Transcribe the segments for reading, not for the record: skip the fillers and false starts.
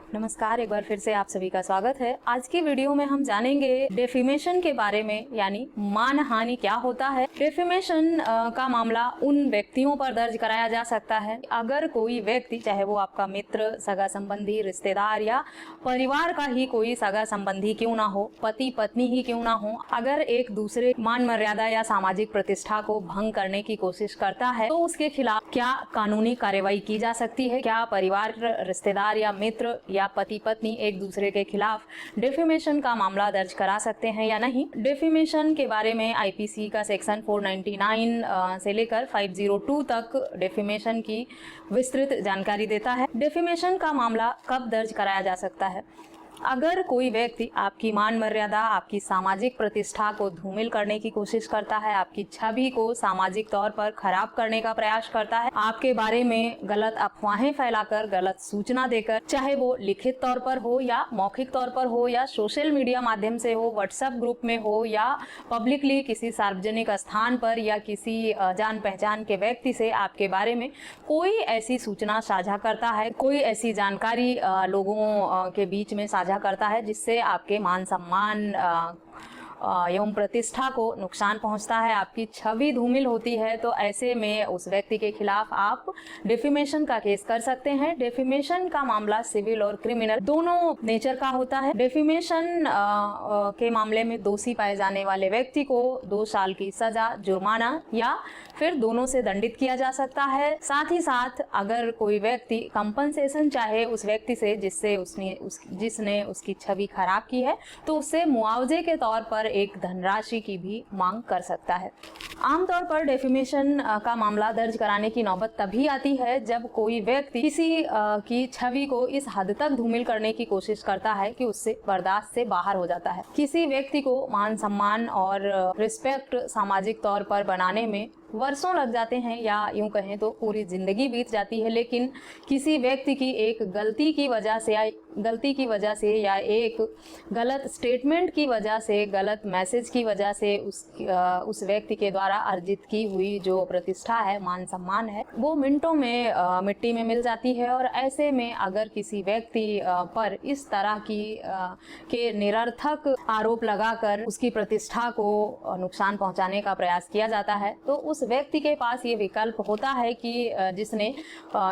नमस्कार, एक बार फिर से आप सभी का स्वागत है। आज की वीडियो में हम जानेंगे डेफेमेशन के बारे में, यानी मानहानि क्या होता है। डेफेमेशन का मामला उन व्यक्तियों पर दर्ज कराया जा सकता है अगर कोई व्यक्ति, चाहे वो आपका मित्र, सगा संबंधी, रिश्तेदार या परिवार का ही कोई सगा संबंधी क्यों ना हो, पति पत्नी ही क्यों ना हो, अगर एक दूसरे मान मर्यादा या सामाजिक प्रतिष्ठा को भंग करने की कोशिश करता है तो उसके खिलाफ क्या कानूनी कार्रवाई की जा सकती है। क्या परिवार, रिश्तेदार या मित्र या पति पत्नी एक दूसरे के खिलाफ डेफेमेशन का मामला दर्ज करा सकते हैं या नहीं। डेफेमेशन के बारे में आईपीसी का सेक्शन 499 से लेकर 502 तक डेफेमेशन की विस्तृत जानकारी देता है। डेफेमेशन का मामला कब दर्ज कराया जा सकता है? अगर कोई व्यक्ति आपकी मान मर्यादा, आपकी सामाजिक प्रतिष्ठा को धूमिल करने की कोशिश करता है, आपकी छवि को सामाजिक तौर पर खराब करने का प्रयास करता है, आपके बारे में गलत अफवाहें फैलाकर, गलत सूचना देकर, चाहे वो लिखित तौर पर हो या मौखिक तौर पर हो या सोशल मीडिया माध्यम से हो, व्हाट्सएप ग्रुप में हो या पब्लिकली किसी सार्वजनिक स्थान पर या किसी जान पहचान के व्यक्ति से आपके बारे में कोई ऐसी सूचना साझा करता है, कोई ऐसी जानकारी लोगों के बीच में साझा करता है जिससे आपके मान सम्मान एवं प्रतिष्ठा को नुकसान पहुंचता है, आपकी छवि धूमिल होती है, तो ऐसे में उस व्यक्ति के खिलाफ आप डेफेमेशन का केस कर सकते हैं। डेफेमेशन का मामला सिविल और क्रिमिनल दोनों नेचर का होता है। डेफेमेशन के मामले में दोषी पाए जाने वाले व्यक्ति को 2 साल की सजा, जुर्माना या फिर दोनों से दंडित किया जा सकता है। साथ ही साथ अगर कोई व्यक्ति कंपनसेशन चाहे उस व्यक्ति से जिसने उसकी छवि खराब की है, तो उससे मुआवजे के तौर पर एक धनराशि की भी मांग कर सकता है। आमतौर पर डेफेमेशन का मामला दर्ज कराने की नौबत तभी आती है जब कोई व्यक्ति किसी की छवि को इस हद तक धूमिल करने की कोशिश करता है कि उससे बर्दाश्त से बाहर हो जाता है। किसी व्यक्ति को मान सम्मान और रिस्पेक्ट सामाजिक तौर पर बनाने में वर्षों लग जाते हैं या यूं कहें तो पूरी जिंदगी बीत जाती है, लेकिन किसी व्यक्ति की एक गलती की वजह से या एक गलत स्टेटमेंट की वजह से, गलत मैसेज की वजह से उस व्यक्ति के द्वारा अर्जित की हुई जो प्रतिष्ठा है, मान सम्मान है, वो मिनटों में मिट्टी में मिल जाती है। और ऐसे में अगर किसी व्यक्ति पर इस तरह के निरर्थक आरोप लगाकर उसकी प्रतिष्ठा को नुकसान पहुंचाने का प्रयास किया जाता है, तो उस व्यक्ति के पास ये विकल्प होता है कि जिसने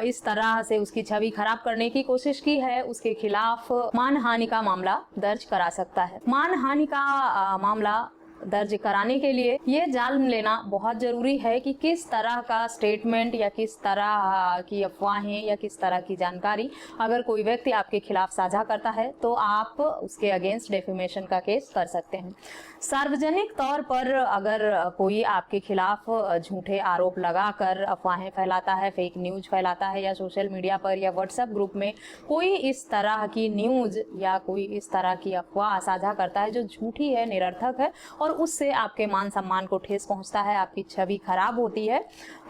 इस तरह से उसकी छवि खराब करने की कोशिश की है, उसके खिलाफ मानहानि का मामला दर्ज करा सकता है। मानहानि का मामला दर्ज कराने के लिए ये जान लेना बहुत जरूरी है कि किस तरह का स्टेटमेंट या किस तरह की अफवाहें या किस तरह की जानकारी अगर कोई व्यक्ति आपके खिलाफ साझा करता है तो आप उसके अगेंस्ट डेफेमेशन का केस कर सकते हैं। सार्वजनिक तौर पर अगर कोई आपके खिलाफ झूठे आरोप लगाकर अफवाहें फैलाता है, फेक न्यूज फैलाता है, या सोशल मीडिया पर या व्हाट्सएप ग्रुप में कोई इस तरह की न्यूज या कोई इस तरह की अफवाह साझा करता है जो झूठी है, निरर्थक है और उससे आपके मान सम्मान को ठेस पहुंचता है, आपकी छवि खराब होती है,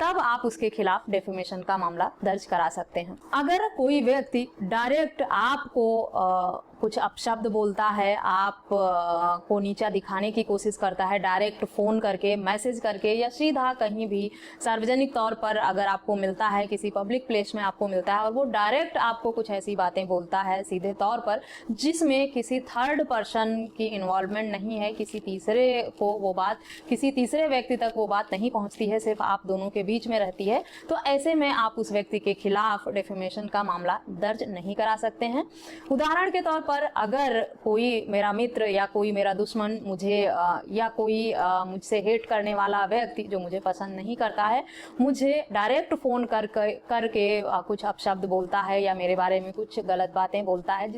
तब आप उसके खिलाफ डेफेमेशन का मामला दर्ज करा सकते हैं। अगर कोई व्यक्ति डायरेक्ट आपको कुछ अपशब्द बोलता है, आप को नीचा दिखाने की कोशिश करता है, डायरेक्ट फोन करके, मैसेज करके या सीधा कहीं भी सार्वजनिक तौर पर अगर आपको मिलता है, किसी पब्लिक प्लेस में आपको मिलता है और वो डायरेक्ट आपको कुछ ऐसी बातें बोलता है सीधे तौर पर जिसमें किसी थर्ड पर्सन की इन्वॉल्वमेंट नहीं है, किसी तीसरे व्यक्ति तक वो बात नहीं पहुंचती है, सिर्फ आप दोनों के बीच में रहती है, तो ऐसे में आप उस व्यक्ति के खिलाफ डेफेमेशन का मामला दर्ज नहीं करा सकते हैं। उदाहरण के तौर पर अगर कोई मेरा मित्र या कोई मेरा दुश्मन मुझे या कोई मुझसे हेट करने वाला व्यक्ति जो मुझे पसंद नहीं करता है, मुझे डायरेक्ट फोन करके कुछ अपशब्द बोलता है या मेरे बारे में कुछ गलत बातें बोलता है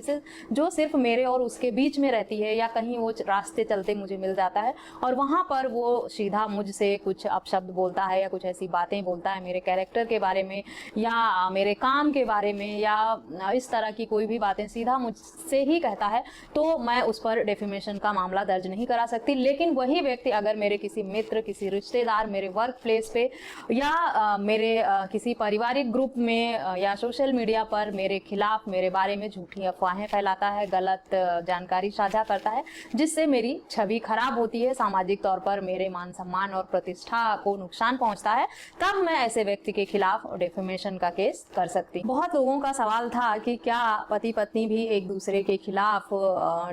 जो सिर्फ मेरे और उसके बीच में रहती है, या कहीं वो रास्ते चलते मुझे मिल जाता है और वहां पर वो सीधा मुझसे कुछ अपशब्द बोलता है या कुछ ऐसी बातें बोलता है मेरे कैरेक्टर के बारे में या मेरे काम के बारे में या इस तरह की कोई भी बातें सीधा मुझसे से ही कहता है तो मैं उस पर डेफेमेशन का मामला दर्ज नहीं करा सकती। लेकिन वही व्यक्ति अगर मेरे किसी मित्र, किसी रिश्तेदार, मेरे वर्क प्लेस पे या मेरे किसी पारिवारिक ग्रुप में या सोशल मीडिया पर मेरे खिलाफ, मेरे बारे में झूठी अफवाहें फैलाता है, गलत जानकारी साझा करता है, जिससे मेरी छवि खराब होती है, सामाजिक तौर पर मेरे मान सम्मान और प्रतिष्ठा को नुकसान पहुंचता है, तब मैं ऐसे व्यक्ति के खिलाफ डेफेमेशन का केस कर सकती हूँ। बहुत लोगों का सवाल था कि क्या पति पत्नी भी एक दूसरे के खिलाफ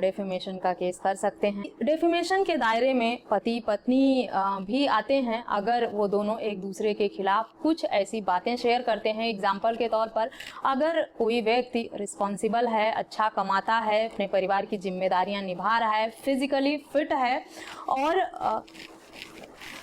डेफेमेशन का केस कर सकते हैं। डेफेमेशन के दायरे में पति पत्नी भी आते हैं अगर वो दोनों एक दूसरे के खिलाफ कुछ ऐसी बातें शेयर करते हैं। एग्जाम्पल के तौर पर अगर कोई व्यक्ति रिस्पॉन्सिबल है, अच्छा कमाता है, अपने परिवार की जिम्मेदारियां निभा रहा है, फिजिकली फिट है और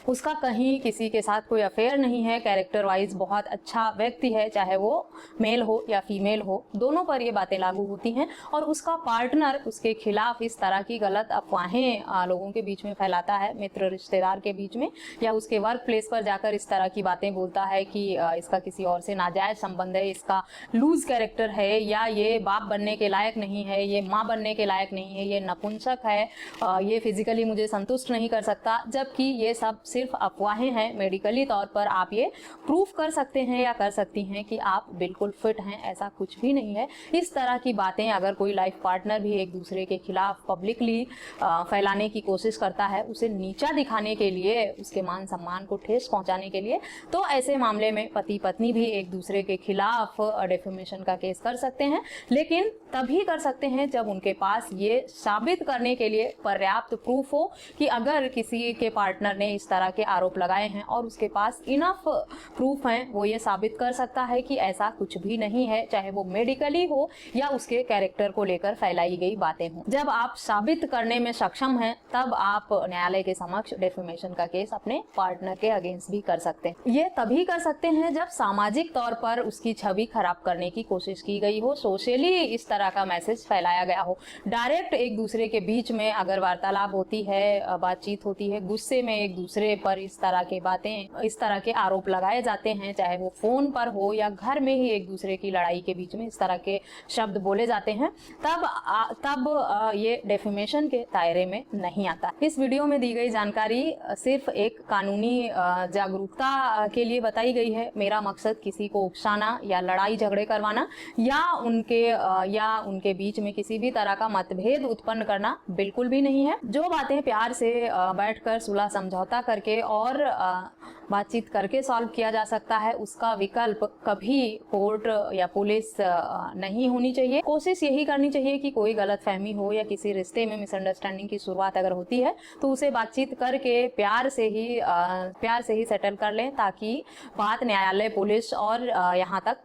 उसका कहीं किसी के साथ कोई अफेयर नहीं है, कैरेक्टर वाइज बहुत अच्छा व्यक्ति है, चाहे वो मेल हो या फीमेल हो, दोनों पर ये बातें लागू होती हैं, और उसका पार्टनर उसके खिलाफ इस तरह की गलत अफवाहें लोगों के बीच में फैलाता है, मित्र रिश्तेदार के बीच में, या उसके वर्क प्लेस पर जाकर इस तरह की बातें बोलता है कि इसका किसी और से नाजायज संबंध है, इसका लूज कैरेक्टर है, या ये बाप बनने के लायक नहीं है, ये माँ बनने के लायक नहीं है, ये नपुंसक है, ये फिजिकली मुझे संतुष्ट नहीं कर सकता, जबकि ये सब सिर्फ अफवाहें हैं। मेडिकली तौर पर आप ये प्रूफ कर सकते हैं या कर सकती हैं कि आप बिल्कुल फिट हैं, ऐसा कुछ भी नहीं है। इस तरह की बातें अगर कोई लाइफ पार्टनर भी एक दूसरे के खिलाफ पब्लिकली फैलाने की कोशिश करता है, उसे नीचा दिखाने के लिए, उसके मान सम्मान को ठेस पहुंचाने के लिए, तो ऐसे मामले में पति पत्नी भी एक दूसरे के खिलाफ डेफेमेशन का केस कर सकते हैं। लेकिन तभी कर सकते हैं जब उनके पास ये साबित करने के लिए पर्याप्त प्रूफ हो कि अगर किसी के पार्टनर ने इस तरह के आरोप लगाए हैं और उसके पास इनफ प्रूफ हैं, वो ये साबित कर सकता है कि ऐसा कुछ भी नहीं है, चाहे वो मेडिकली हो या उसके कैरेक्टर को लेकर फैलाई गई बातें हों। जब आप साबित करने में सक्षम हैं, तब आप न्यायालय के समक्ष डेफेमेशन का केस अपने पार्टनर के अगेंस्ट भी कर सकते हैं। ये तभी कर सकते हैं जब सामाजिक तौर पर उसकी छवि खराब करने की कोशिश की गई हो, सोशली इस तरह का मैसेज फैलाया गया हो। डायरेक्ट एक दूसरे के बीच में अगर वार्तालाप होती है, बातचीत होती है, गुस्से में एक दूसरे पर इस तरह के बातें, इस तरह के आरोप लगाए जाते हैं, चाहे वो फोन पर हो या घर में ही एक दूसरे की लड़ाई के बीच में इस तरह के शब्द बोले जाते हैं, तब ये डेफेमेशन के दायरे में नहीं आता। इस वीडियो में दी गई जानकारी सिर्फ एक कानूनी जागरूकता के लिए बताई गई है। मेरा मकसद किसी को उकसाना या लड़ाई झगड़े करवाना या उनके बीच में किसी भी तरह का मतभेद उत्पन्न करना बिल्कुल भी नहीं है। जो बातें प्यार से बैठकर सुलह समझौता करके और बातचीत करके सॉल्व किया जा सकता है, उसका विकल्प कभी कोर्ट या पुलिस नहीं होनी चाहिए। कोशिश यही करनी चाहिए कि कोई गलतफहमी हो या किसी रिश्ते में मिसअंडरस्टैंडिंग की शुरुआत अगर होती है तो उसे बातचीत करके प्यार से ही सेटल कर लें, ताकि बात न्यायालय, पुलिस और यहाँ तक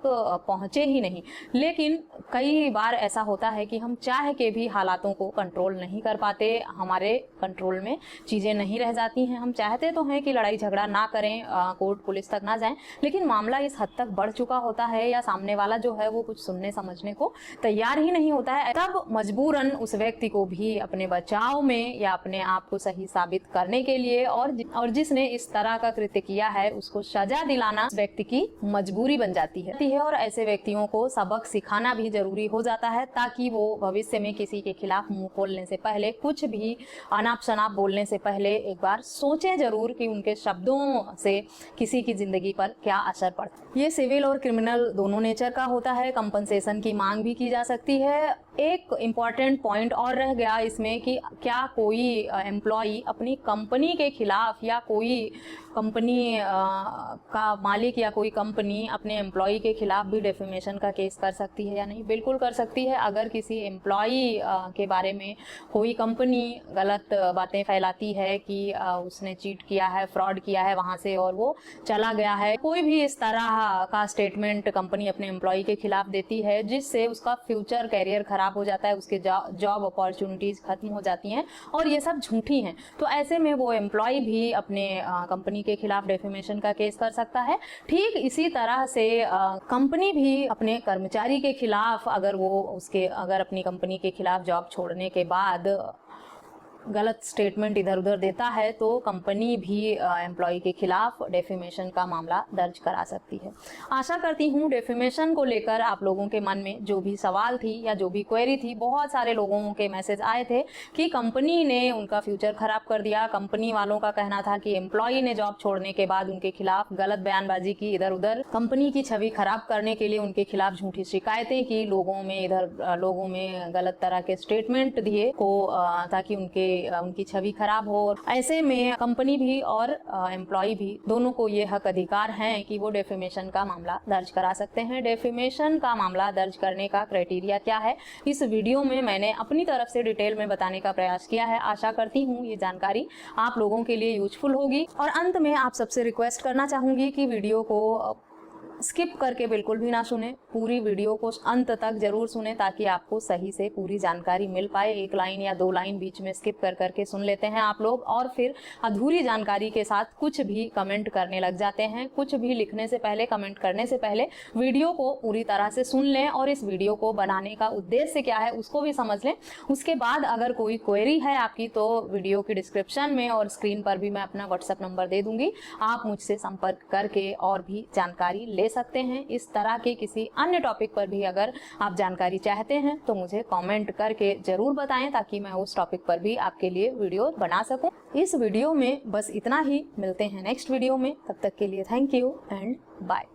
पहुंचे ही नहीं। लेकिन कई बार ऐसा होता है कि हम चाह के भी हालातों को कंट्रोल नहीं कर पाते, हमारे कंट्रोल में चीजें नहीं रह जाती हैं। हम चाहते तो हैं कि लड़ाई झगड़ा ना करें, कोर्ट पुलिस तक ना जाएं, लेकिन मामला इस हद तक बढ़ चुका होता है या सामने वाला जो है वो कुछ सुनने समझने को तैयार ही नहीं होता है। तब मजबूरन उस व्यक्ति को भी अपने बचाव में या अपने आप को सही साबित करने के लिए और जिसने इस तरह का कृत्य किया है उसको सजा दिलाना उस व्यक्ति की मजबूरी बन जाती है और ऐसे व्यक्तियों को सबक सिखाना भी जरूरी हो जाता है, ताकि वो भविष्य में किसी के खिलाफ मुंह खोलने से पहले, कुछ भी अनाप शनाप बोलने से पहले एक बार सोचें जरूर कि उनके शब्दों से किसी की जिंदगी पर क्या असर पड़ता है। ये सिविल और क्रिमिनल दोनों नेचर का होता है। कंपनसेशन की मांग भी की जा सकती है। एक इम्पॉर्टेंट पॉइंट और रह गया इसमें कि क्या कोई एम्प्लॉई अपनी कंपनी के खिलाफ या कोई कंपनी का मालिक या कोई कंपनी अपने एम्प्लॉई के खिलाफ भी डेफेमेशन का केस कर सकती है या नहीं? बिल्कुल कर सकती है। अगर किसी एम्प्लॉई के बारे में कोई कंपनी गलत बातें फैलाती है कि उसने चीट किया है, फ्रॉड किया है वहां से और वो चला गया है, कोई भी इस तरह का स्टेटमेंट कंपनी अपने एम्प्लॉई के खिलाफ देती है जिससे उसका फ्यूचर कैरियर खराब हो जाता है, उसके जॉब अपॉर्चुनिटीज खत्म हो जाती हैं और ये सब झूठी हैं, तो ऐसे में वो एम्प्लॉय भी अपने कंपनी के खिलाफ डेफेमेशन का केस कर सकता है। ठीक इसी तरह से कंपनी भी अपने कर्मचारी के खिलाफ अगर अपनी कंपनी के खिलाफ जॉब छोड़ने के बाद गलत स्टेटमेंट इधर उधर देता है तो कंपनी भी एम्प्लॉय के खिलाफ डेफेमेशन का मामला दर्ज करा सकती है। आशा करती हूँ डेफेमेशन को लेकर आप लोगों के मन में जो भी सवाल थी या जो भी क्वेरी थी, बहुत सारे लोगों के मैसेज आए थे कि कंपनी ने उनका फ्यूचर खराब कर दिया। कंपनी वालों का कहना था कि एम्प्लॉय ने जॉब छोड़ने के बाद उनके खिलाफ गलत बयानबाजी की, इधर उधर कंपनी की छवि खराब करने के लिए उनके खिलाफ झूठी शिकायतें की, लोगों में गलत तरह के स्टेटमेंट दिए को ताकि उनकी छवि खराब हो। ऐसे में कंपनी भी और एम्प्लॉय भी दोनों को ये हक अधिकार हैं कि वो डेफेमेशन का मामला दर्ज करा सकते हैं। डेफेमेशन का मामला दर्ज करने का क्राइटेरिया क्या है, इस वीडियो में मैंने अपनी तरफ से डिटेल में बताने का प्रयास किया है। आशा करती हूँ ये जानकारी आप लोगों के लिए यूजफुल होगी। और अंत में आप सबसे रिक्वेस्ट करना चाहूंगी कि वीडियो को स्किप करके बिल्कुल भी ना सुने, पूरी वीडियो को अंत तक जरूर सुने ताकि आपको सही से पूरी जानकारी मिल पाए। एक लाइन या दो लाइन बीच में स्किप कर करके सुन लेते हैं आप लोग और फिर अधूरी जानकारी के साथ कुछ भी कमेंट करने लग जाते हैं। कुछ भी लिखने से पहले, कमेंट करने से पहले वीडियो को पूरी तरह से सुन लें और इस वीडियो को बनाने का उद्देश्य क्या है उसको भी समझ लें। उसके बाद अगर कोई क्वेरी है आपकी तो वीडियो की डिस्क्रिप्शन में और स्क्रीन पर भी मैं अपना व्हाट्सएप नंबर दे दूंगी, आप मुझसे संपर्क करके और भी जानकारी ले सकते हैं। इस तरह के किसी अन्य टॉपिक पर भी अगर आप जानकारी चाहते हैं तो मुझे कमेंट करके जरूर बताएं ताकि मैं उस टॉपिक पर भी आपके लिए वीडियो बना सकूं। इस वीडियो में बस इतना ही, मिलते हैं नेक्स्ट वीडियो में, तब तक के लिए थैंक यू एंड बाय।